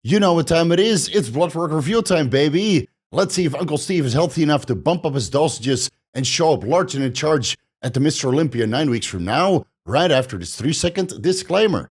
You know what time it is. It's blood work review time, baby. Let's see if Uncle Steve is healthy enough to bump up his dosages and show up large and in charge at the Mr. Olympia 9 weeks from now, right after this 3-second disclaimer.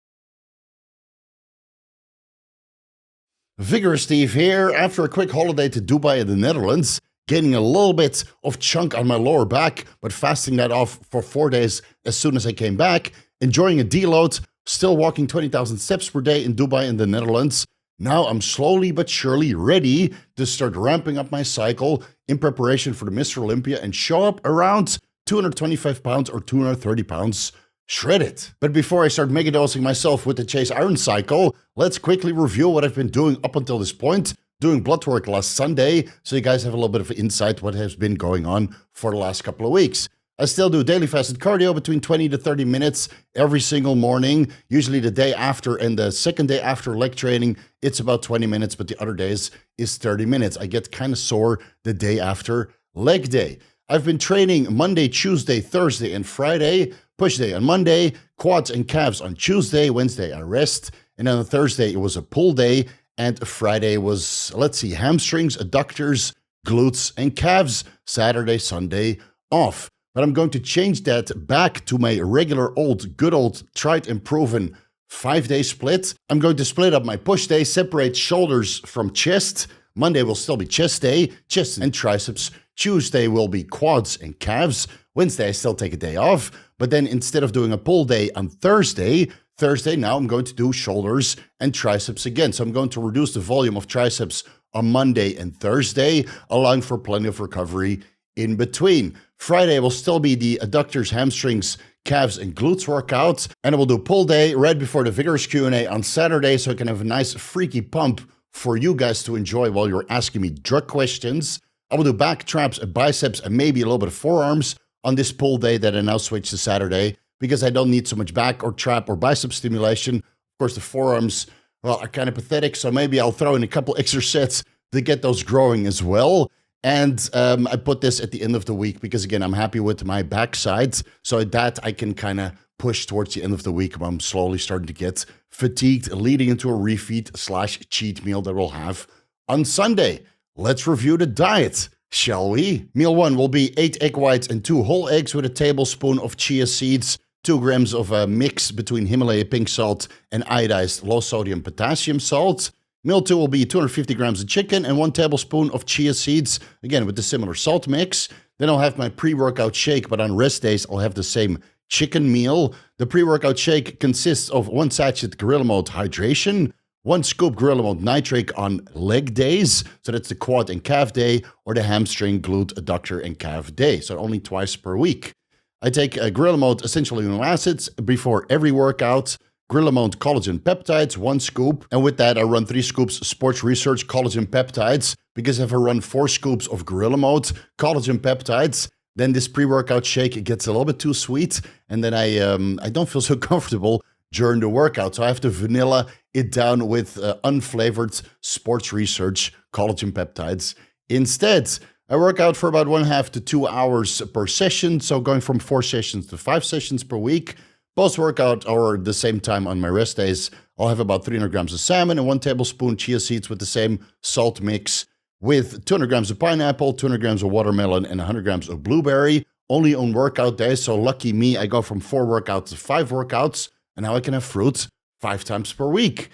Vigorous Steve here, after a quick holiday to Dubai in the Netherlands, gaining a little bit of chunk on my lower back, but fasting that off for 4 days as soon as I came back, enjoying a deload, still walking 20,000 steps per day in Dubai in the Netherlands. Now I'm slowly but surely ready to start ramping up my cycle in preparation for the Mr. Olympia and show up around 225 pounds or 230 pounds shredded. But before I start megadosing myself with the Chase Iron cycle, let's quickly review what I've been doing up until this point, doing blood work last Sunday, so you guys have a little bit of insight what has been going on for the last couple of weeks. I still do daily fasted cardio between 20 to 30 minutes every single morning. Usually the day after and the second day after leg training, it's about 20 minutes, but the other days is 30 minutes. I get kind of sore the day after leg day. I've been training Monday, Tuesday, Thursday, and Friday. Push day on Monday, quads and calves on Tuesday, Wednesday I rest, and then on Thursday it was a pull day, and Friday was, hamstrings, adductors, glutes, and calves. Saturday, Sunday off. But I'm going to change that back to my regular good old tried and proven 5-day split. I'm going to split up my push day, separate shoulders from chest. Monday will still be chest day, chest and triceps. Tuesday will be quads and calves. Wednesday I still take a day off. But then instead of doing a pull day on Thursday now I'm going to do shoulders and triceps again. So I'm going to reduce the volume of triceps on Monday and Thursday, allowing for plenty of recovery in between. Friday will still be the adductors, hamstrings, calves, and glutes workouts. And I will do pull day right before the Vigorous Q&A on Saturday, so I can have a nice freaky pump for you guys to enjoy while you're asking me drug questions. I will do back, traps, biceps, and maybe a little bit of forearms on this pull day that I now switch to Saturday, because I don't need so much back or trap or bicep stimulation. Of course, the forearms, are kind of pathetic, so maybe I'll throw in a couple extra sets to get those growing as well. And I put this at the end of the week because, again, I'm happy with my backside. So that I can kind of push towards the end of the week when I'm slowly starting to get fatigued, leading into a refeed/cheat meal that we'll have on Sunday. Let's review the diet, shall we? Meal 1 will be 8 egg whites and 2 whole eggs with a tablespoon of chia seeds, 2 grams of a mix between Himalaya pink salt and iodized low-sodium potassium salt. Meal 2 will be 250 grams of chicken and 1 tablespoon of chia seeds, again with the similar salt mix. Then I'll have my pre-workout shake, but on rest days I'll have the same chicken meal. The pre-workout shake consists of 1 sachet Gorilla Mode hydration, 1 scoop Gorilla Mode nitric on leg days, so that's the quad and calf day, or the hamstring, glute, adductor, and calf day, so only twice per week. I take Gorilla Mode essential amino acids before every workout, Gorilla Mode collagen peptides, 1 scoop, and with that I run 3 scoops Sports Research collagen peptides, because if I run 4 scoops of Gorilla Mode collagen peptides, then this pre-workout shake gets a little bit too sweet, and then I don't feel so comfortable during the workout, so I have to vanilla it down with unflavored Sports Research collagen peptides instead. I work out for about 1.5 to 2 hours per session, so going from 4 sessions to 5 sessions per week. Post-workout, or the same time on my rest days, I'll have about 300 grams of salmon and 1 tablespoon chia seeds with the same salt mix, with 200 grams of pineapple, 200 grams of watermelon, and 100 grams of blueberry, only on workout days. So lucky me, I go from 4 workouts to 5 workouts, and now I can have fruit 5 times per week.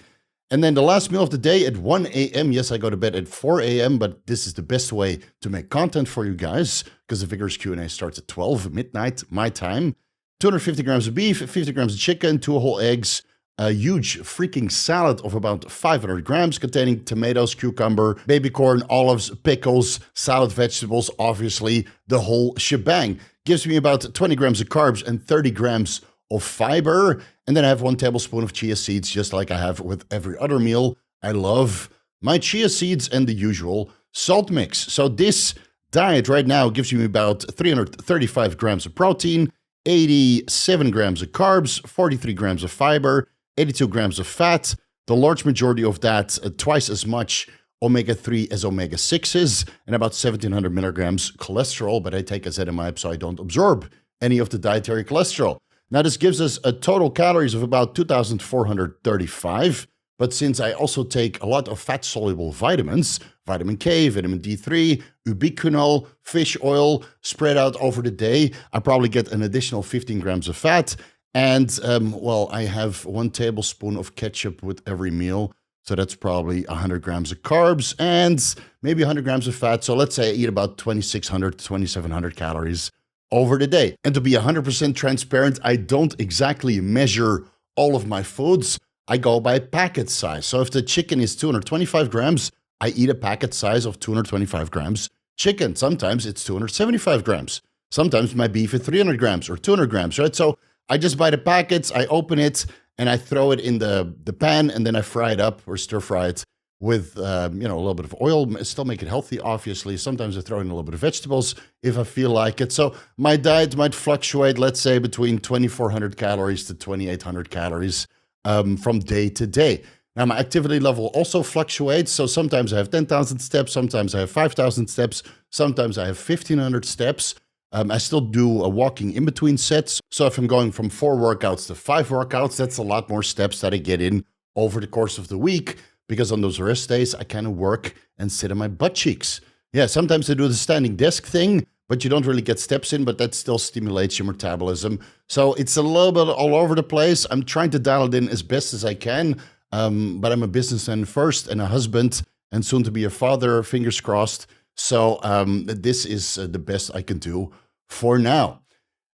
And then the last meal of the day at 1 a.m. Yes, I go to bed at 4 a.m., but this is the best way to make content for you guys, because the Vigorous Q&A starts at 12 midnight, my time. 250 grams of beef, 50 grams of chicken, 2 whole eggs, a huge freaking salad of about 500 grams containing tomatoes, cucumber, baby corn, olives, pickles, salad vegetables, obviously the whole shebang. Gives me about 20 grams of carbs and 30 grams of fiber. And then I have 1 tablespoon of chia seeds, just like I have with every other meal. I love my chia seeds and the usual salt mix. So this diet right now gives me about 335 grams of protein, 87 grams of carbs, 43 grams of fiber, 82 grams of fat, the large majority of that, twice as much omega-3 as omega-6s, and about 1,700 milligrams cholesterol, but I take a Zetamib so I don't absorb any of the dietary cholesterol. Now, this gives us a total calories of about 2,435, But since I also take a lot of fat-soluble vitamins, vitamin K, vitamin D3, ubiquinol, fish oil, spread out over the day, I probably get an additional 15 grams of fat. And, well, I have 1 tablespoon of ketchup with every meal. So that's probably 100 grams of carbs and maybe 100 grams of fat. So let's say I eat about 2,600 to 2,700 calories over the day. And to be 100% transparent, I don't exactly measure all of my foods. I go by packet size. So if the chicken is 225 grams, I eat a packet size of 225 grams chicken. Sometimes it's 275 grams. Sometimes my beef is 300 grams or 200 grams, right? So I just buy the packets, I open it, and I throw it in the pan, and then I fry it up or stir fry it with a little bit of oil. Still make it healthy, obviously. Sometimes I throw in a little bit of vegetables if I feel like it. So my diet might fluctuate, let's say, between 2,400 calories to 2,800 calories from day to day. Now, my activity level also fluctuates. So sometimes I have 10,000 steps, sometimes I have 5,000 steps, sometimes I have 1,500 steps. I still do a walking in between sets. So if I'm going from 4 workouts to 5 workouts, that's a lot more steps that I get in over the course of the week, because on those rest days, I kind of work and sit on my butt cheeks. Yeah, sometimes I do the standing desk thing, but you don't really get steps in, but that still stimulates your metabolism. So it's a little bit all over the place. I'm trying to dial it in as best as I can, but I'm a businessman first and a husband and soon to be a father, fingers crossed. So this is the best I can do for now.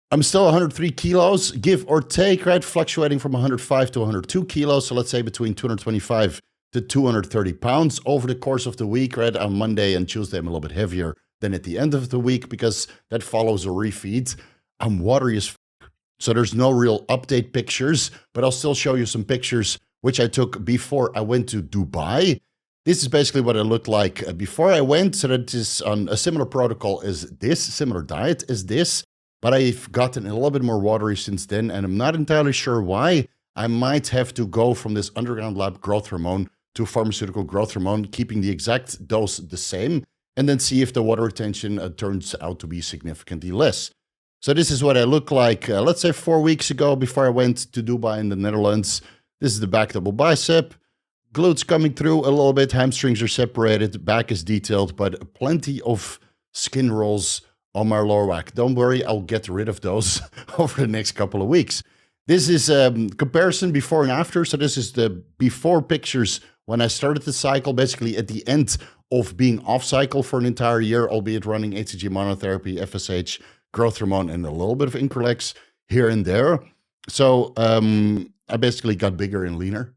I'm still 103 kilos, give or take, right? Fluctuating from 105 to 102 kilos. So let's say between 225 to 230 pounds over the course of the week, right? On Monday and Tuesday, I'm a little bit heavier than at the end of the week because that follows a refeed. I'm watery as so there's no real update pictures, but I'll still show you some pictures which I took before I went to Dubai. This is basically what I looked like before I went. So that is on a similar protocol as this, similar diet as this, but I've gotten a little bit more watery since then, and I'm not entirely sure why. I might have to go from this underground lab growth hormone to pharmaceutical growth hormone, keeping the exact dose the same, and then see if the water retention turns out to be significantly less. So this is what I look like, let's say 4 weeks ago before I went to Dubai in the Netherlands. This is the back double bicep. Glutes coming through a little bit, hamstrings are separated, back is detailed, but plenty of skin rolls on my lower back. Don't worry, I'll get rid of those over the next couple of weeks. This is a comparison before and after. So this is the before pictures when I started the cycle, basically at the end of being off cycle for an entire year, albeit running HCG monotherapy, FSH, growth hormone, and a little bit of Increlex here and there. So I basically got bigger and leaner.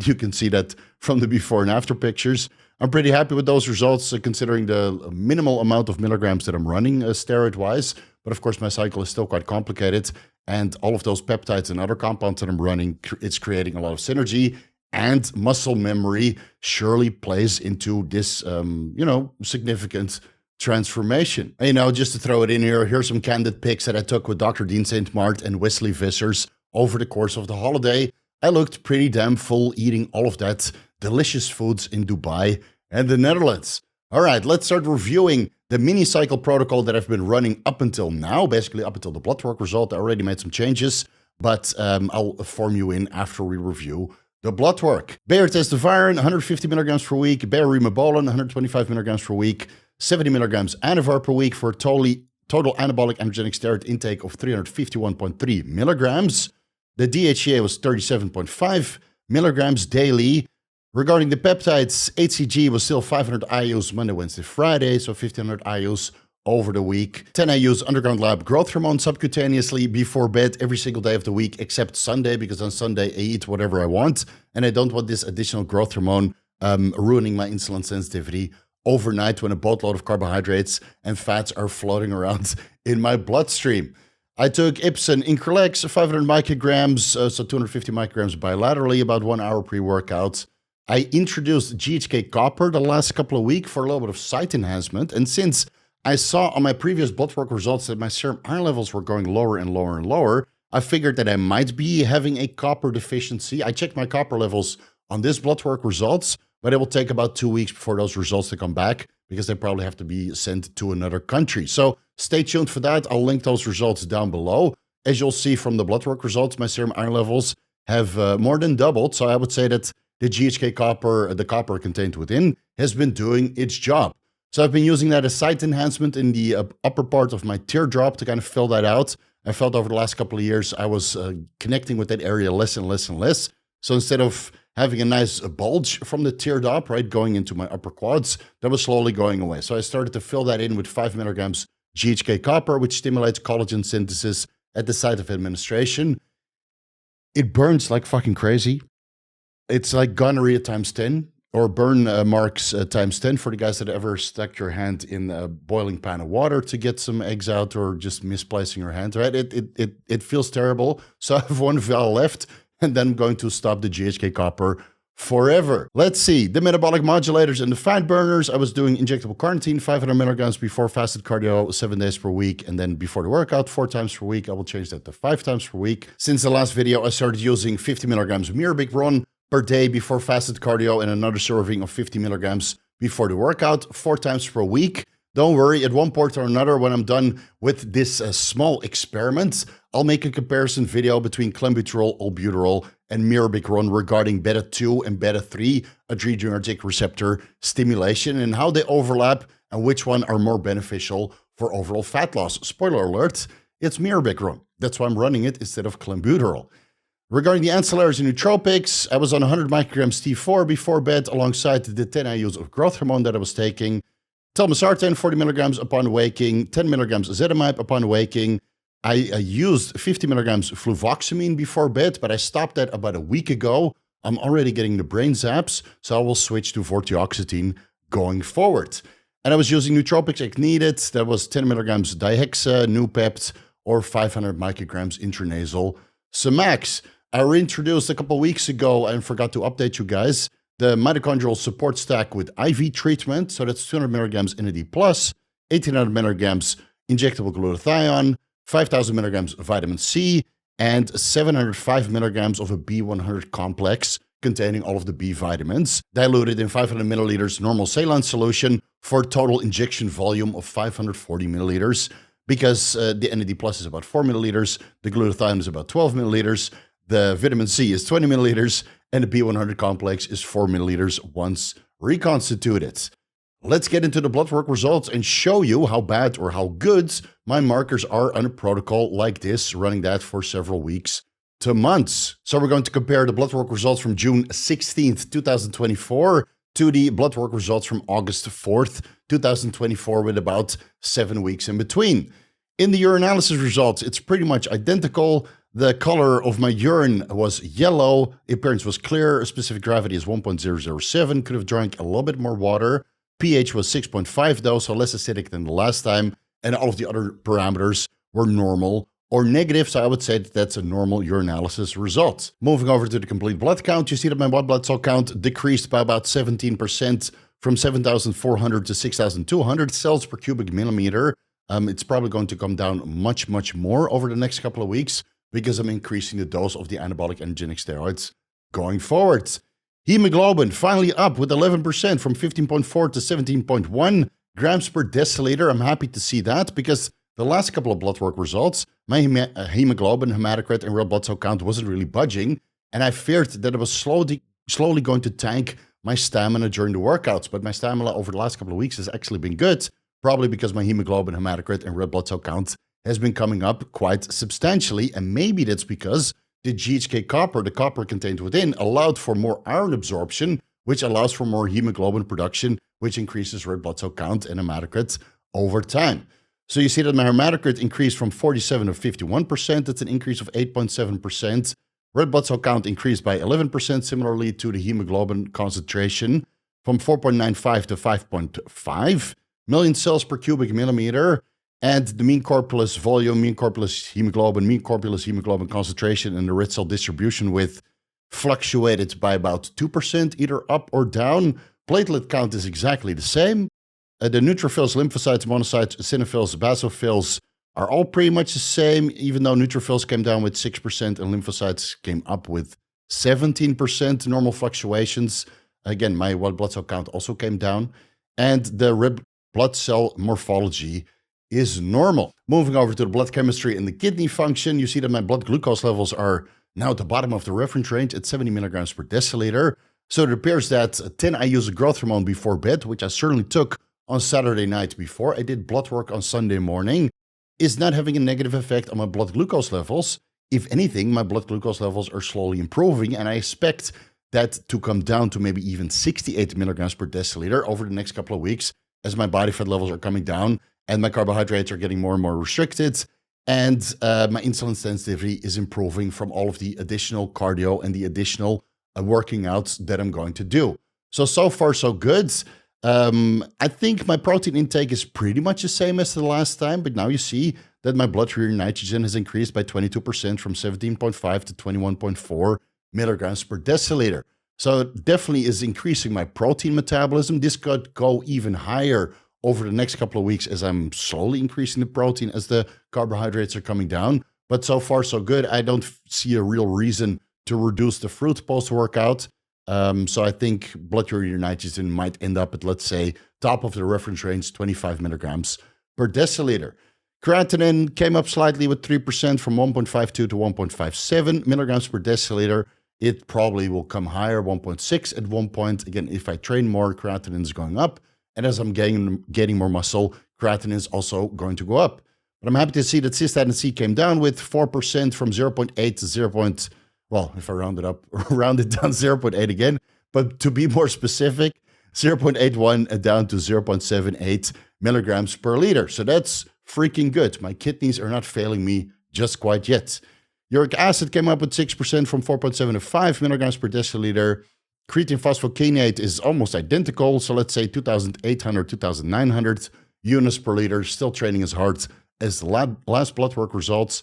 You can see that from the before and after pictures. I'm pretty happy with those results, considering the minimal amount of milligrams that I'm running steroid-wise. But of course, my cycle is still quite complicated. And all of those peptides and other compounds that I'm running, it's creating a lot of synergy. And muscle memory surely plays into this, significant transformation. Just to throw it in here, here's some candid pics that I took with Dr. Dean St. Mart and Wesley Vissers over the course of the holiday. I looked pretty damn full eating all of that delicious foods in Dubai and the Netherlands. All right, let's start reviewing the mini cycle protocol that I've been running up until now, basically up until the blood work result. I already made some changes, but I'll form you in after we review the blood work. Bayer test of iron, 150 milligrams per week. Bayer Rimabolan, 125 milligrams per week. 70 milligrams Anavar per week for a total anabolic androgenic steroid intake of 351.3 milligrams. The DHEA was 37.5 milligrams daily. Regarding the peptides, HCG was still 500 IUs Monday, Wednesday, Friday, so 1,500 IUs over the week. 10 IUs underground lab growth hormone subcutaneously before bed every single day of the week, except Sunday, because on Sunday I eat whatever I want, and I don't want this additional growth hormone ruining my insulin sensitivity overnight when a boatload of carbohydrates and fats are floating around in my bloodstream. I took Ipsen Increlex, 500 micrograms, so 250 micrograms bilaterally, about 1 hour pre-workout. I introduced GHK copper the last couple of weeks for a little bit of site enhancement. And since I saw on my previous blood work results that my serum iron levels were going lower and lower and lower, I figured that I might be having a copper deficiency. I checked my copper levels on this blood work results, but it will take about 2 weeks before those results to come back because they probably have to be sent to another country. So stay tuned for that. I'll link those results down below. As you'll see from the blood work results, my serum iron levels have more than doubled. So I would say that the GHK copper, the copper contained within, has been doing its job. So I've been using that as site enhancement in the upper part of my teardrop to kind of fill that out. I felt over the last couple of years I was connecting with that area less and less and less. So instead of having a nice bulge from the teardrop, right, going into my upper quads, that was slowly going away. So I started to fill that in with 5 milligrams GHK copper, which stimulates collagen synthesis at the site of administration. It burns like fucking crazy. It's like gonorrhea times 10, or burn marks times 10 for the guys that ever stuck your hand in a boiling pan of water to get some eggs out, or just misplacing your hand, right? It feels terrible. So I have one vial left, and then I'm going to stop the GHK copper forever. Let's see, the metabolic modulators and the fat burners. I was doing injectable carnitine, 500 milligrams before fasted cardio, 7 days per week, and then before the workout, 4 times per week. I will change that to 5 times per week. Since the last video, I started using 50 milligrams of Mirabegron per day before fasted cardio, and another serving of 50 milligrams before the workout, 4 times per week. Don't worry, at one point or another, when I'm done with this small experiment, I'll make a comparison video between clenbuterol, albuterol, and Mirabegron regarding beta-2 and beta-3 adrenergic receptor stimulation and how they overlap and which one are more beneficial for overall fat loss. Spoiler alert, it's Mirabegron. That's why I'm running it instead of clenbuterol. Regarding the ancillaries and nootropics, I was on 100 micrograms T4 before bed alongside the 10 IUs of growth hormone that I was taking. Telmisartan, 40 milligrams upon waking, 10 milligrams ezetimibe upon waking. I used 50 milligrams fluvoxamine before bed, but I stopped that about a week ago. I'm already getting the brain zaps, so I will switch to vortioxetine going forward. And I was using nootropics as needed. That was 10 milligrams dihexa, Nupept, or 500 micrograms intranasal Semax. I reintroduced a couple weeks ago and forgot to update you guys the mitochondrial support stack with IV treatment. So that's 200 milligrams NAD+, 1800 milligrams injectable glutathione, 5000 milligrams vitamin C, and 705 milligrams of a B100 complex containing all of the B vitamins, diluted in 500 milliliters normal saline solution for a total injection volume of 540 milliliters. Because the NAD+ is about 4 milliliters, the glutathione is about 12 milliliters, the vitamin C is 20 milliliters, and the B100 complex is 4 milliliters once reconstituted. Let's get into the blood work results and show you how bad or how good my markers are on a protocol like this, running that for several weeks to months. So we're going to compare the blood work results from June 16th, 2024 to the blood work results from August 4th, 2024, with about 7 weeks in between. In the urinalysis results, it's pretty much identical. The color of my urine was yellow, appearance was clear, specific gravity is 1.007, could have drank a little bit more water. pH was 6.5 though, so less acidic than the last time, and all of the other parameters were normal or negative, so I would say that that's a normal urinalysis result. Moving over to the complete blood count, you see that my white blood cell count decreased by about 17% from 7,400 to 6,200 cells per cubic millimeter. It's probably going to come down much, much more over the next couple of weeks because I'm increasing the dose of the anabolic androgenic steroids going forward. Hemoglobin finally up with 11% from 15.4 to 17.1 grams per deciliter. I'm happy to see that because the last couple of blood work results, my hemoglobin, hematocrit, and red blood cell count wasn't really budging, and I feared that it was slowly going to tank my stamina during the workouts. But my stamina over the last couple of weeks has actually been good, probably because my hemoglobin, hematocrit, and red blood cell count has been coming up quite substantially, and maybe that's because the GHK copper, the copper contained within, allowed for more iron absorption, which allows for more hemoglobin production, which increases red blood cell count and hematocrit over time. So you see that my hematocrit increased from 47 to 51%. That's an increase of 8.7%. Red blood cell count increased by 11%, similarly to the hemoglobin concentration from 4.95 to 5.5 million cells per cubic millimeter. And the mean corpulus volume, mean corpulus hemoglobin concentration, and the red cell distribution width fluctuated by about 2%, either up or down. Platelet count is exactly the same. The neutrophils, lymphocytes, monocytes, eosinophils, basophils are all pretty much the same, even though neutrophils came down with 6% and lymphocytes came up with 17% normal fluctuations. Again, my white blood cell count also came down. And the red blood cell morphology is normal. Moving over to the blood chemistry and the kidney function, you see that my blood glucose levels are now at the bottom of the reference range at 70 milligrams per deciliter. So it appears that 10 I use a growth hormone before bed, which I certainly took on Saturday night before I did blood work on Sunday morning, is not having a negative effect on my blood glucose levels. If anything, my blood glucose levels are slowly improving, and I expect that to come down to maybe even 68 milligrams per deciliter over the next couple of weeks as my body fat levels are coming down and my carbohydrates are getting more and more restricted, and my insulin sensitivity is improving from all of the additional cardio and the additional working outs that I'm going to do. So far, so good. I think my protein intake is pretty much the same as the last time, but now you see that my blood urea nitrogen has increased by 22% from 17.5 to 21.4 milligrams per deciliter. So it definitely is increasing my protein metabolism. This could go even higher over the next couple of weeks as I'm slowly increasing the protein as the carbohydrates are coming down. But so far, so good. I don't see a real reason to reduce the fruit post-workout. So I think blood urea nitrogen might end up at, let's say, top of the reference range, 25 milligrams per deciliter. Creatinine came up slightly with 3% from 1.52 to 1.57 milligrams per deciliter. It probably will come higher, 1.6 at one point. Again, if I train more, creatinine is going up. And as I'm getting more muscle, creatinine is also going to go up. But I'm happy to see that cystatin C came down with 4% from 0.8 to 0. Well, if I round it up, round it down 0.8 again. But to be more specific, 0.81 down to 0.78 milligrams per liter. So that's freaking good. My kidneys are not failing me just quite yet. Uric acid came up with 6% from 4.7 to 5 milligrams per deciliter. Creatine phosphokinase is almost identical. So let's say 2,800, 2,900 units per liter. Still training as hard as the last blood work results.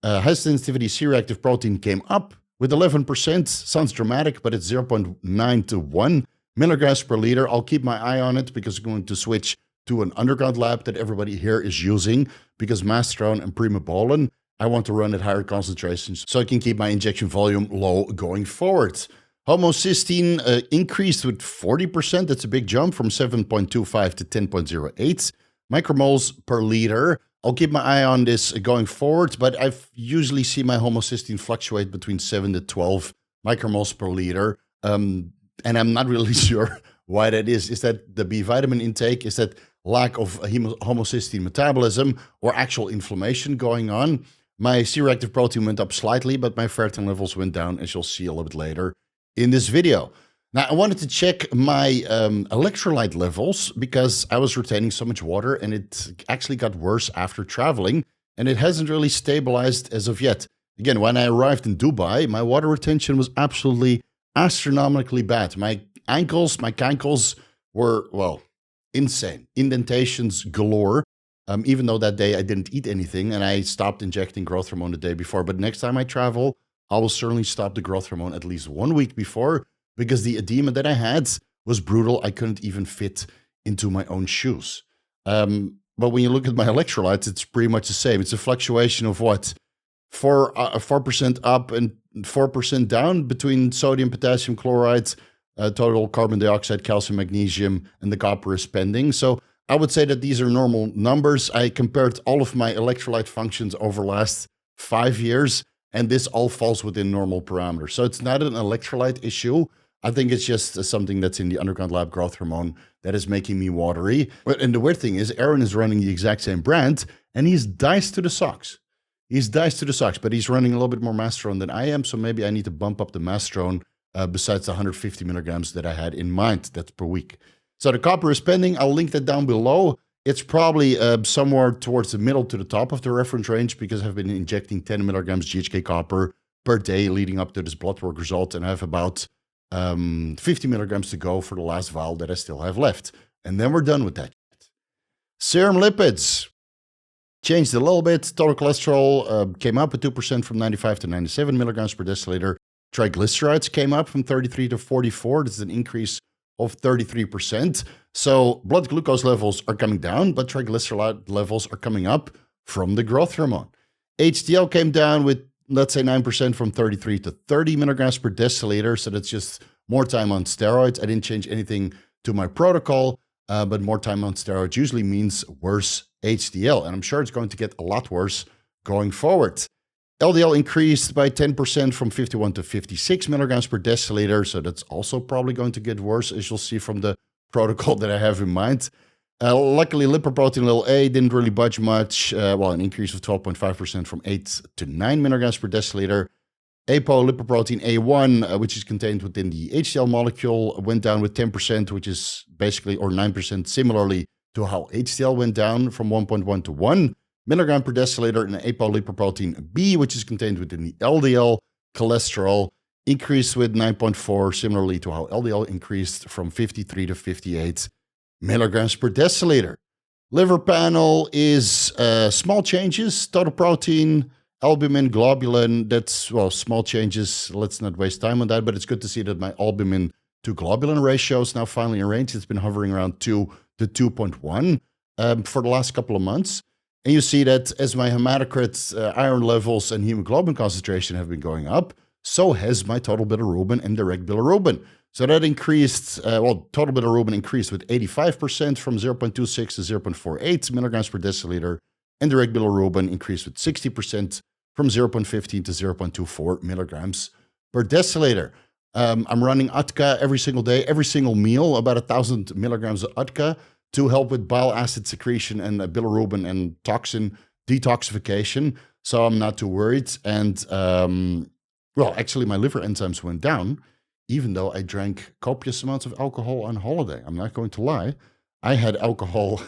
High sensitivity C-reactive protein came up with 11%. Sounds dramatic, but it's 0.9 to 1 milligrams per liter. I'll keep my eye on it because I'm going to switch to an underground lab that everybody here is using because masterone and primobolan, I want to run at higher concentrations so I can keep my injection volume low going forward. Homocysteine increased with 40%. That's a big jump from 7.25 to 10.08 micromoles per liter. I'll keep my eye on this going forward, but I usually see my homocysteine fluctuate between 7 to 12 micromoles per liter. And I'm not really sure why that is. Is that the B vitamin intake? Is that lack of homocysteine metabolism or actual inflammation going on? My C-reactive protein went up slightly, but my ferritin levels went down, as you'll see a little bit later in this video. Now, I wanted to check my electrolyte levels because I was retaining so much water and it actually got worse after traveling and it hasn't really stabilized as of yet. Again, when I arrived in Dubai, my water retention was absolutely astronomically bad. My cankles were, well, insane. Indentations galore. Even though that day I didn't eat anything and I stopped injecting growth hormone the day before. But next time I travel, I will certainly stop the growth hormone at least 1 week before because the edema that I had was brutal. I couldn't even fit into my own shoes. But when you look at my electrolytes, it's pretty much the same. It's a fluctuation of what? 4% up and 4% down between sodium, potassium chloride, total carbon dioxide, calcium, magnesium, and the copper is pending. So I would say that these are normal numbers. I compared all of my electrolyte functions over the last 5 years, and this all falls within normal parameters. So it's not an electrolyte issue. I think it's just something that's in the underground lab growth hormone that is making me watery. And the weird thing is, Aaron is running the exact same brand, and he's diced to the socks. He's diced to the socks, but he's running a little bit more masterone than I am, so maybe I need to bump up the masterone besides the 150 milligrams that I had in mind. That's per week. So the copper is pending. I'll link that down below. It's probably somewhere towards the middle to the top of the reference range because I've been injecting 10 milligrams GHK copper per day leading up to this blood work result. And I have about 50 milligrams to go for the last vial that I still have left. And then we're done with that. Serum lipids changed a little bit. Total cholesterol came up at 2% from 95 to 97 milligrams per deciliter. Triglycerides came up from 33 to 44. This is an increase of 33%. So blood glucose levels are coming down, but triglyceride levels are coming up from the growth hormone. HDL came down with, let's say, 9% from 33 to 30 milligrams per deciliter. So that's just more time on steroids. I didn't change anything to my protocol, but more time on steroids usually means worse HDL. And I'm sure it's going to get a lot worse going forward. LDL increased by 10% from 51 to 56 milligrams per deciliter. So that's also probably going to get worse, as you'll see from the protocol that I have in mind. Luckily, lipoprotein little a didn't really budge much. An increase of 12.5% from 8 to 9 milligrams per deciliter. Apolipoprotein A1, which is contained within the HDL molecule, went down with 10%, which is basically, or 9% similarly to how HDL went down from 1.1 to 1 milligram per deciliter. And apolipoprotein B, which is contained within the LDL cholesterol, increased with 9.4, similarly to how LDL increased from 53 to 58 milligrams per deciliter. Liver panel is small changes, total protein, albumin, globulin. That's, well, small changes. Let's not waste time on that, but it's good to see that my albumin to globulin ratio is now finally in range. It's been hovering around 2 to 2.1 for the last couple of months. And you see that as my hematocrit iron levels and hemoglobin concentration have been going up, so has my total bilirubin and direct bilirubin. So that increased, total bilirubin increased with 85% from 0.26 to 0.48 milligrams per deciliter, and direct bilirubin increased with 60% from 0.15 to 0.24 milligrams per deciliter. I'm running UTCA every single day, every single meal, about 1,000 milligrams of UTCA to help with bile acid secretion and bilirubin and toxin detoxification. So I'm not too worried. And, actually, my liver enzymes went down, even though I drank copious amounts of alcohol on holiday. I'm not going to lie. I had alcohol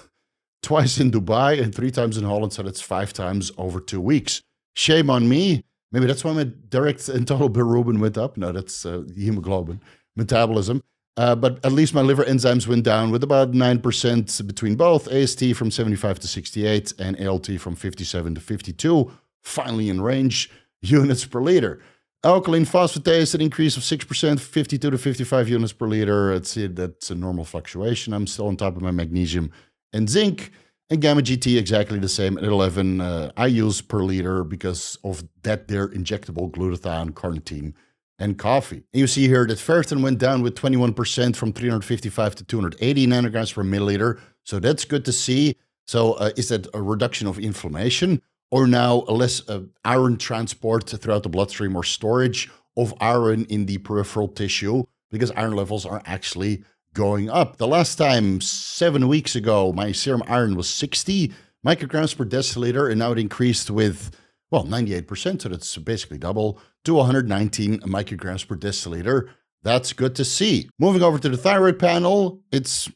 twice in Dubai and 3 times in Holland, so that's 5 times over 2 weeks. Shame on me. Maybe that's why my direct and total bilirubin went up. No, that's hemoglobin metabolism. But at least my liver enzymes went down with about 9% between both. AST from 75 to 68 and ALT from 57 to 52, finally in range units per liter. Alkaline phosphatase, an increase of 6%, 52 to 55 units per liter. That's a normal fluctuation. I'm still on top of my magnesium and zinc. And gamma GT exactly the same at 11 IUs per liter because of that their injectable glutathione, carnitine, and coffee. And you see here that ferritin went down with 21% from 355 to 280 nanograms per milliliter. So that's good to see. So is that a reduction of inflammation, or now a less iron transport throughout the bloodstream or storage of iron in the peripheral tissue, because iron levels are actually going up. The last time, 7 weeks ago, my serum iron was 60 micrograms per deciliter, and now it increased with, 98%, so that's basically double, to 119 micrograms per deciliter. That's good to see. Moving over to the thyroid panel, it's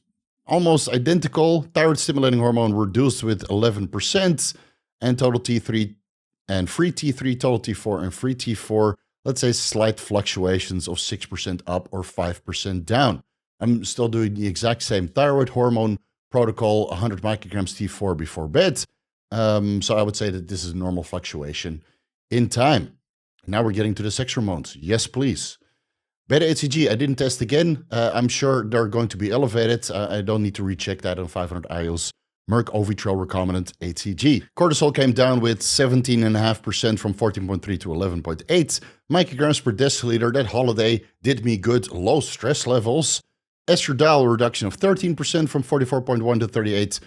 almost identical. Thyroid stimulating hormone reduced with 11%, and total T3 and free T3, total T4 and free T4, let's say slight fluctuations of 6% up or 5% down. I'm still doing the exact same thyroid hormone protocol, 100 micrograms T4 before bed. So I would say that this is a normal fluctuation in time. Now we're getting to the sex hormones. Yes, please. Beta-HCG, I didn't test again. I'm sure they're going to be elevated. I don't need to recheck that on 500 IUs. Merck Ovitro recombinant HCG. Cortisol came down with 17.5% from 14.3 to 11.8 micrograms per deciliter. That holiday did me good. Low stress levels. Estradiol reduction of 13% from 44.1 to 38.5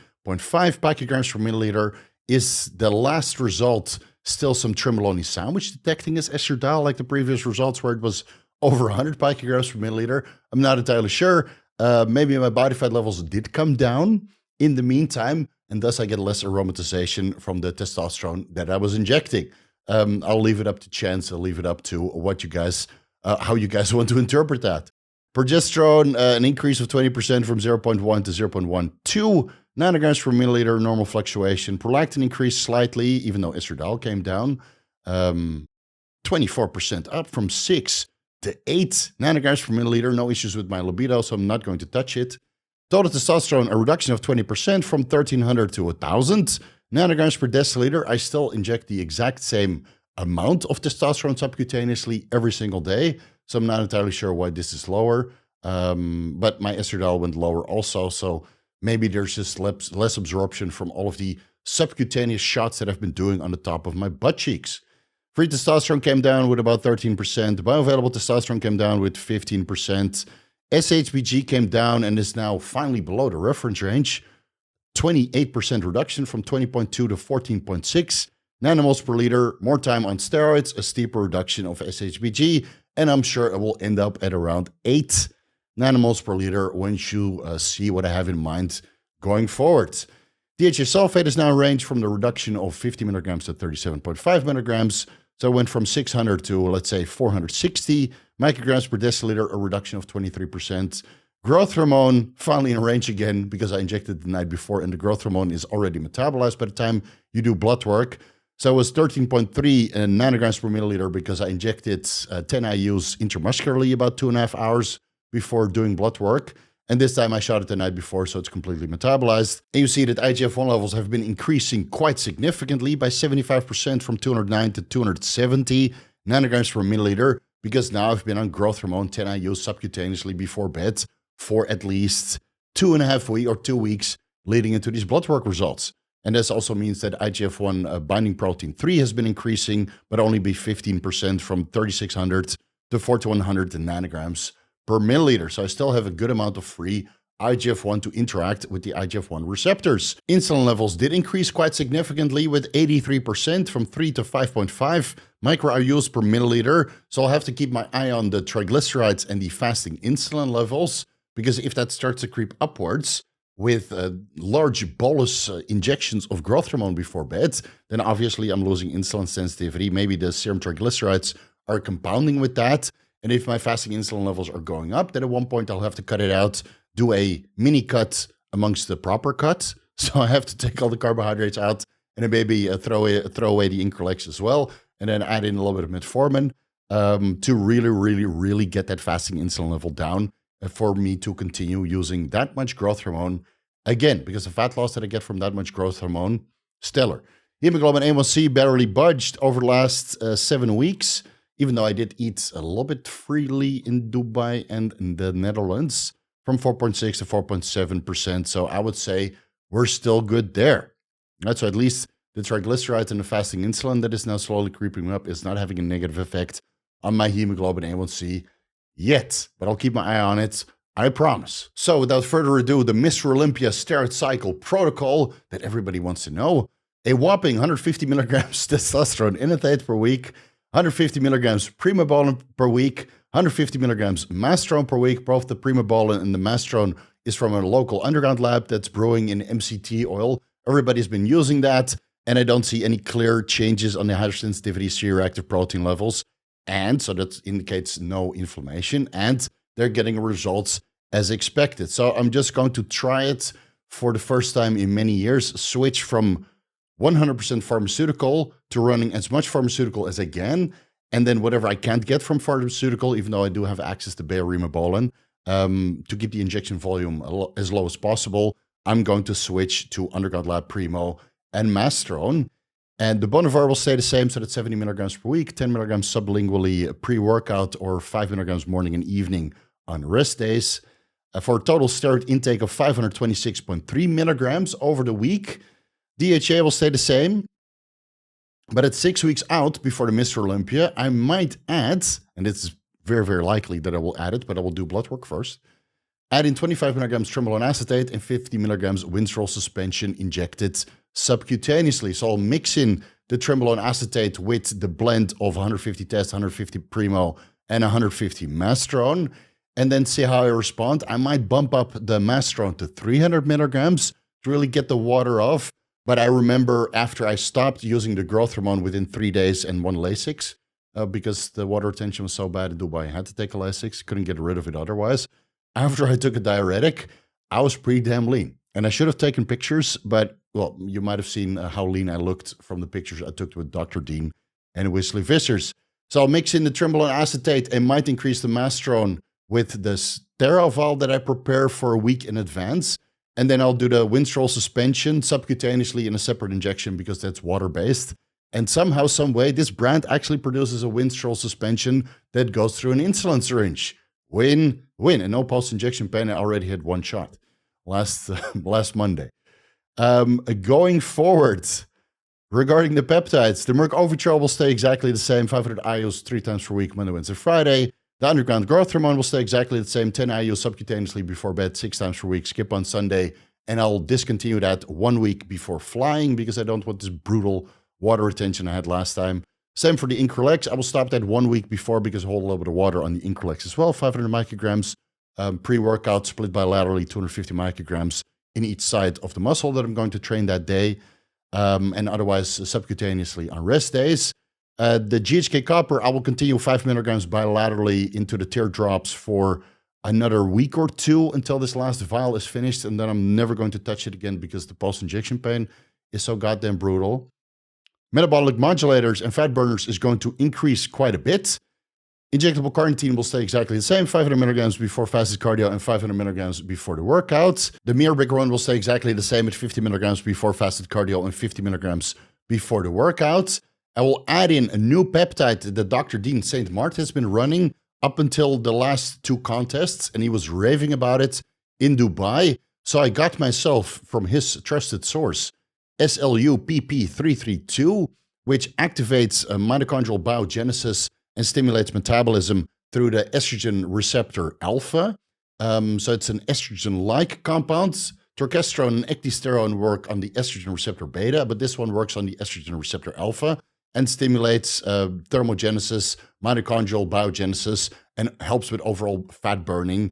picograms per milliliter. Is the last result still some tremolone sandwich detecting as estradiol like the previous results where it was over 100 picograms per milliliter? I'm not entirely sure. Maybe my body fat levels did come down in the meantime, and thus I get less aromatization from the testosterone that I was injecting. I'll leave it up to chance. I'll leave it up to what you guys, how you guys want to interpret that. Progesterone, an increase of 20% from 0.1 to 0.12 nanograms per milliliter, normal fluctuation. Prolactin increased slightly, even though estradiol came down. 24% up from 6 to 8 nanograms per milliliter. No issues with my libido, so I'm not going to touch it. Total testosterone, a reduction of 20% from 1,300 to 1,000 nanograms per deciliter. I still inject the exact same amount of testosterone subcutaneously every single day, so I'm not entirely sure why this is lower. But my estradiol went lower also, so maybe there's just less absorption from all of the subcutaneous shots that I've been doing on the top of my butt cheeks. Free testosterone came down with about 13%. Bioavailable testosterone came down with 15%. SHBG came down and is now finally below the reference range. 28% reduction from 20.2 to 14.6 nanomoles per liter, more time on steroids, a steeper reduction of SHBG, and I'm sure it will end up at around 8 nanomoles per liter once you see what I have in mind going forward. DHA sulfate is now ranged from the reduction of 50 milligrams to 37.5 milligrams. So it went from 600 to, let's say, 460 micrograms per deciliter, a reduction of 23%. Growth hormone, finally in range again, because I injected the night before, and the growth hormone is already metabolized by the time you do blood work. So it was 13.3 nanograms per milliliter because I injected 10 IUs intramuscularly about 2.5 hours before doing blood work. And this time I shot it the night before, so it's completely metabolized. And you see that IGF-1 levels have been increasing quite significantly by 75% from 209 to 270 nanograms per milliliter, because now I've been on growth hormone 10 IUs subcutaneously before bed for at least 2.5 weeks or 2 weeks leading into these blood work results. And this also means that IGF-1 binding protein 3 has been increasing, but only by 15% from 3,600 to 4,100 nanograms per milliliter. So I still have a good amount of free IGF-1 to interact with the IGF-1 receptors. Insulin levels did increase quite significantly with 83% from 3 to 5.5 micro-IUs per milliliter. So I'll have to keep my eye on the triglycerides and the fasting insulin levels, because if that starts to creep upwards with large bolus injections of growth hormone before bed, then obviously I'm losing insulin sensitivity. Maybe the serum triglycerides are compounding with that. And if my fasting insulin levels are going up, then at one point I'll have to cut it out, do a mini cut amongst the proper cut. So I have to take all the carbohydrates out and then maybe throw away the Increlex as well, and then add in a little bit of metformin to really get that fasting insulin level down for me to continue using that much growth hormone again, because the fat loss that I get from that much growth hormone, stellar. Hemoglobin A1C barely budged over the last 7 weeks, even though I did eat a little bit freely in Dubai and in the Netherlands, from 4.6 to 4.7%. So I would say we're still good there. Right, so at least the triglycerides and the fasting insulin that is now slowly creeping up is not having a negative effect on my hemoglobin A1C yet. But I'll keep my eye on it, I promise. So without further ado, the Mr.Olympia steroid cycle protocol that everybody wants to know. A whopping 150 milligrams testosterone enanthate per week, 150 milligrams primobolan per week, 150 milligrams mastrone per week. Both the primobolan and the mastrone is from a local underground lab that's brewing in MCT oil. Everybody's been using that, and I don't see any clear changes on the hydrosensitivity C-reactive protein levels. And so that indicates no inflammation, and they're getting results as expected. So I'm just going to try it for the first time in many years, switch from 100% pharmaceutical to running as much pharmaceutical as I can, and then whatever I can't get from pharmaceutical, even though I do have access to Rimabolan, to keep the injection volume as low as possible, I'm going to switch to underground lab primo and mastrone. And the Bonavir will stay the same, so that's 70 milligrams per week, 10 milligrams sublingually pre-workout, or 5 milligrams morning and evening on rest days, for a total steroid intake of 526.3 milligrams over the week. DHA will stay the same, but at 6 weeks out before the Mr.Olympia, I might add, and it's very likely that I will add it, but I will do blood work first, add in 25 milligrams trembolone acetate and 50 milligrams Winstrol suspension injected subcutaneously. So I'll mix in the trembolone acetate with the blend of 150 test, 150 primo, and 150 mastrone, and then see how I respond. I might bump up the mastrone to 300 milligrams to really get the water off. But I remember after I stopped using the growth hormone within 3 days and 1 Lasix, because the water retention was so bad in Dubai, I had to take a Lasix, couldn't get rid of it otherwise. After I took a diuretic, I was pretty damn lean. And I should have taken pictures, but, well, you might have seen how lean I looked from the pictures I took with Dr. Dean and Wesley Vissers. So I'll mix in the trembolone acetate and might increase the mastrone with the Steroval that I prepare for a week in advance. And then I'll do the Winstrol suspension subcutaneously in a separate injection because that's water-based. And somehow, some way, this brand actually produces a Winstrol suspension that goes through an insulin syringe. Win, and no post-injection pain. I already had 1 shot last Monday. Going forward, regarding the peptides, the Merck Ovitrol will stay exactly the same, 500 IUs 3 times per week, Monday, Wednesday, Friday. The underground growth hormone will stay exactly the same, 10 IUs subcutaneously before bed, 6 times per week, skip on Sunday, and I'll discontinue that 1 week before flying because I don't want this brutal water retention I had last time. Same for the Increlex. I will stop that 1 week before because I hold a little bit of water on the Increlex as well. 500 micrograms pre-workout split bilaterally, 250 micrograms in each side of the muscle that I'm going to train that day. And otherwise subcutaneously on rest days. The GHK copper, I will continue 5 milligrams bilaterally into the teardrops for another week or two until this last vial is finished, and then I'm never going to touch it again because the post-injection pain is so goddamn brutal. Metabolic modulators and fat burners is going to increase quite a bit. Injectable carnitine will stay exactly the same, 500 milligrams before fasted cardio and 500 milligrams before the workout. The mirabegron will stay exactly the same at 50 milligrams before fasted cardio and 50 milligrams before the workout. I will add in a new peptide that Dr. Dean St. Martin has been running up until the last two contests, and he was raving about it in Dubai. So I got myself from his trusted source, SLU-PP332, which activates mitochondrial biogenesis and stimulates metabolism through the estrogen receptor alpha. So it's an estrogen-like compound. Torkestrone and ecdysterone work on the estrogen receptor beta, but this one works on the estrogen receptor alpha and stimulates thermogenesis, mitochondrial biogenesis, and helps with overall fat burning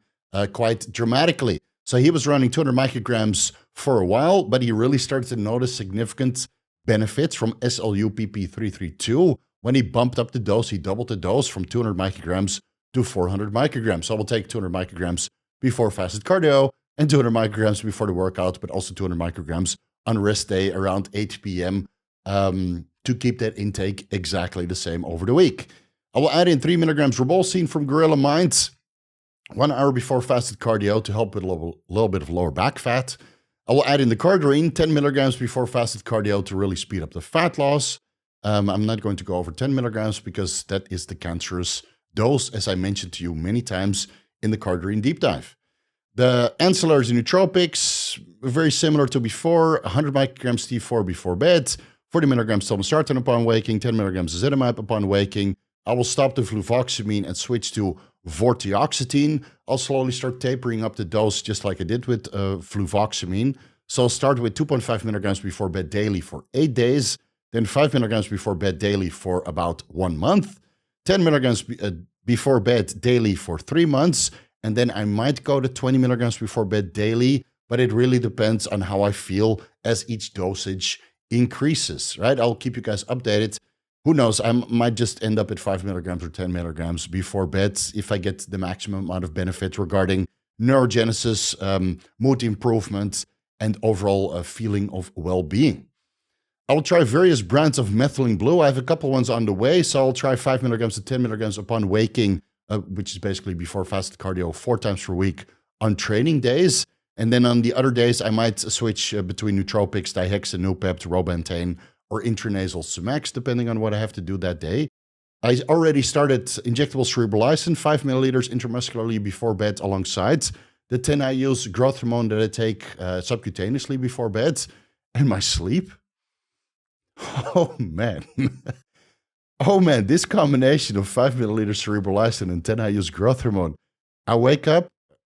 quite dramatically. So he was running 200 micrograms for a while, but he really started to notice significant benefits from SLU-PP332. When he bumped up the dose, he doubled the dose from 200 micrograms to 400 micrograms. So I will take 200 micrograms before fasted cardio and 200 micrograms before the workout, but also 200 micrograms on rest day around 8 p.m. To keep that intake exactly the same over the week. I will add in 3 milligrams ribosine from Gorilla Minds 1 hour before fasted cardio to help with a little bit of lower back fat. I will add in the Cardarine 10 milligrams before fasted cardio to really speed up the fat loss. I'm not going to go over 10 milligrams because that is the cancerous dose, as I mentioned to you many times in the Cardarine deep dive. The ancillaries and nootropics, very similar to before, 100 micrograms T4 before bed, 40 milligrams telmisartan upon waking, 10 milligrams ezetimibe upon waking. I will stop the fluvoxamine and switch to vortioxetine. I'll slowly start tapering up the dose just like I did with fluvoxamine. So I'll start with 2.5 milligrams before bed daily for 8 days, then 5 milligrams before bed daily for about 1 month, 10 milligrams before bed daily for 3 months, and then I might go to 20 milligrams before bed daily, but it really depends on how I feel as each dosage increases, right? I'll keep you guys updated. Who knows? I might just end up at 5 milligrams or 10 milligrams before bed if I get the maximum amount of benefit regarding neurogenesis, mood improvement, and overall feeling of well-being. I will try various brands of methylene blue. I have a couple ones on the way, so I'll try 5 milligrams to 10 milligrams upon waking, which is basically before fasted cardio 4 times per week on training days. And then on the other days, I might switch between nootropics, dihexaneupept, robantane, or intranasal Sumax, depending on what I have to do that day. I already started injectable cerebrolizin, 5 milliliters intramuscularly before bed alongside the 10 IU's growth hormone that I take subcutaneously before bed. And my sleep? Oh, man. Oh, man, this combination of 5 milliliters cerebrolizin and 10 IU's growth hormone. I wake up.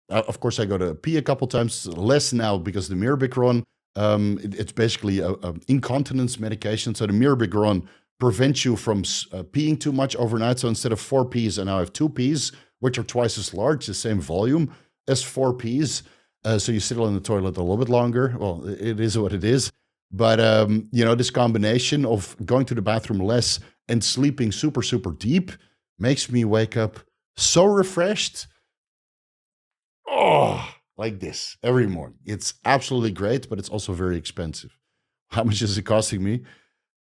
Of course, I go to pee a couple times, less now because the mirabegron, it's basically an incontinence medication. So the mirabegron prevents you from peeing too much overnight. So instead of 4 pees, I now have 2 pees, which are twice as large, the same volume as 4 pees. So you sit on the toilet a little bit longer. Well, it is what it is. But, this combination of going to the bathroom less and sleeping super, super deep makes me wake up so refreshed. Oh, like this every morning. It's absolutely great, but it's also very expensive. How much is it costing me?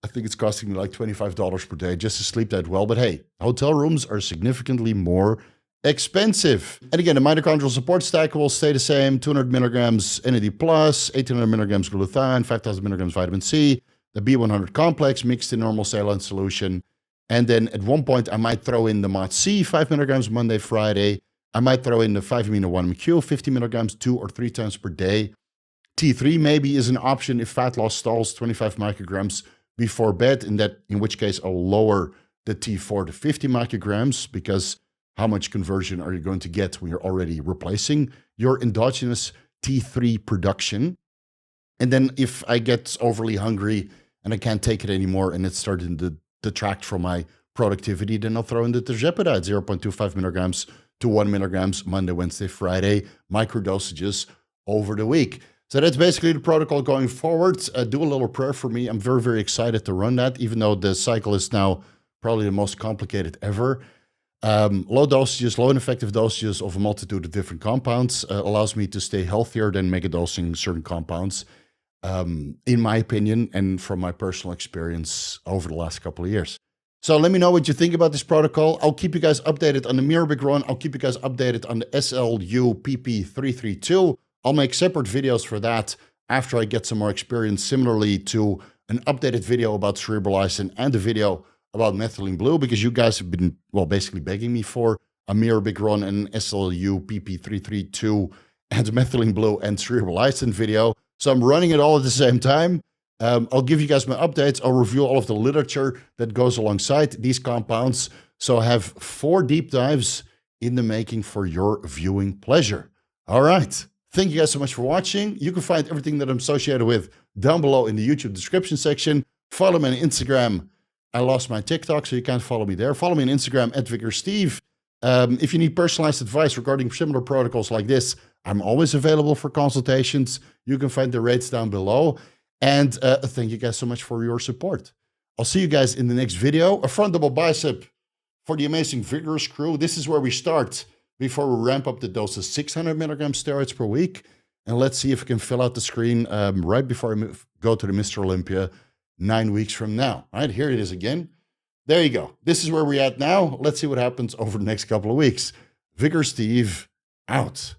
I think it's costing me like $25 per day just to sleep that well. But hey, hotel rooms are significantly more expensive. And again, the mitochondrial support stack will stay the same. 200 milligrams NAD+, 1800 milligrams glutathione, 5000 milligrams vitamin C, the B100 complex mixed in normal saline solution. And then at one point, I might throw in the MOD-C, 5 milligrams Monday, Friday. I might throw in the 5-amino-1-MQ, 50 milligrams 2 or 3 times per day. T3 maybe is an option if fat loss stalls, 25 micrograms before bed, in which case I'll lower the T4 to 50 micrograms, because how much conversion are you going to get when you're already replacing your endogenous T3 production? And then if I get overly hungry and I can't take it anymore and it's starting to detract from my productivity, then I'll throw in the tirzepatide, 0.25 milligrams to 1 milligrams Monday, Wednesday, Friday, micro dosages over the week. So that's basically the protocol going forward. Do a little prayer for me. I'm very, very excited to run that, even though the cycle is now probably the most complicated ever. Low dosages, low and effective dosages of a multitude of different compounds allows me to stay healthier than megadosing certain compounds, in my opinion, and from my personal experience over the last couple of years. So let me know what you think about this protocol. I'll keep you guys updated on the Mirabig run. I'll keep you guys updated on the SLU PP332. I'll make separate videos for that after I get some more experience, similarly to an updated video about cerebrolizin and a video about methylene blue, because you guys have been, well, basically begging me for a Mirabig run and SLU PP332 and methylene blue and cerebrolizin video. So I'm running it all at the same time. I'll give you guys my updates. I'll review all of the literature that goes alongside these compounds. So I have 4 deep dives in the making for your viewing pleasure. All right. Thank you guys so much for watching. You can find everything that I'm associated with down below in the YouTube description section. Follow me on Instagram. I lost my TikTok, so you can't follow me there. Follow me on Instagram at VigorSteve. If you need personalized advice regarding similar protocols like this, I'm always available for consultations. You can find the rates down below. And thank you guys so much for your support. I'll see you guys in the next video. A front double bicep for the amazing Vigorous crew. This is where we start before we ramp up the dose to 600 milligram steroids per week. And let's see if we can fill out the screen right before I go to the Mr. Olympia 9 weeks from now. All right, here it is again. There you go. This is where we're at now. Let's see what happens over the next couple of weeks. Vigor Steve, out.